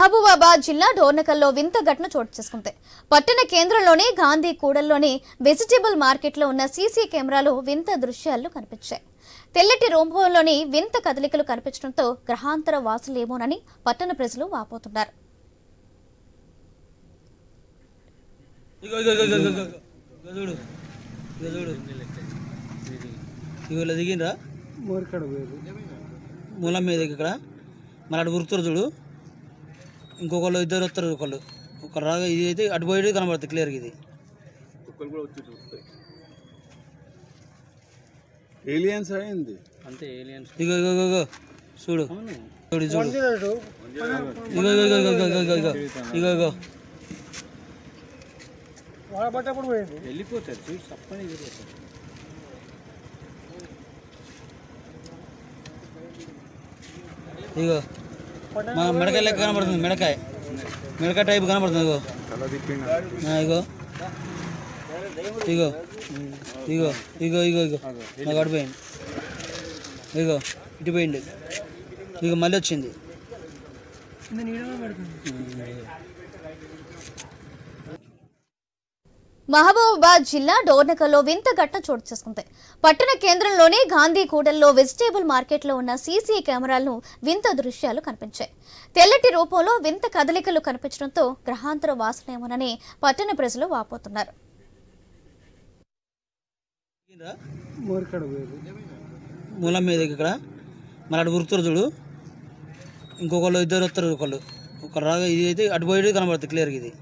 మహబూబాబాద్ జిల్లా డోర్నకల్లో వింత ఘటన చోటు చేసుకుంది. పట్టణ కేంద్రంలోని గాంధీ కూడల్లోని వెజిటబుల్ మార్కెట్లో ఉన్న సీసీ కెమెరాలు వింత దృశ్యాలు కనిపించాయి. తెల్లటి రూపంలోని వింత కదలికలు కనిపించడంతో గ్రహాంతర వాసులేమోనని పట్టణ ప్రజలు వాపోతున్నారు. మూలం మీద ఇక్కడ మళ్ళీ గుర్తురు చూడు, ఇంకొకళ్ళు ఇద్దరు వస్తారు, ఒకరు రాగా ఇది అయితే అటు పోయి కనబడుతుంది క్లియర్గా. ఇది ఏలియన్స్ అయింది అంతే, ఏలియన్స్. ఇగో ఇగో ఇగో చూడు చూడు చూడు, ఇగో ఇగో ఇగో ఇగో ఇగో ఇగో ఇగో వెళ్ళిపోతారు చూడు, తప్పని వెళ్ళిపోతారు. ఇగో మా మిడకాయ లెక్క కనబడుతుంది, మిడకాయ టైప్ కనబడుతుంది. ఇగో ఇగో ఇగో ఇగో ఇగో ఇగో ఇగో నాకు అడిపోయింది, ఇగో ఇటు పోయింది, ఇగో మళ్ళీ వచ్చింది. మహబూబాబాద్ జిల్లా డోర్నకల్లో వింత ఘటన చోటు చేసుకుంది. పట్టణ కేంద్రంలోని గాంధీ కూడల్లో వెజిటేబుల్ మార్కెట్లో ఉన్న సీసీ కెమెరాలను వింత దృశ్యాలు కనిపించాయి. తెల్లటి రూపంలో వింత కదలికలు కనిపించడంతో గ్రహాంతర వాసులేమోనని పట్టణ ప్రజలు వాపోతున్నారు. మూలం మీద ఇక్కడ మళ్ళీ గుర్తురు చూడు, ఇంకొకళ్ళు ఇద్దరు వస్తారు, ఒకరు రాగా ఇది అయితే అటు పోయి కనబడుతుంది క్లియర్గా. ఇది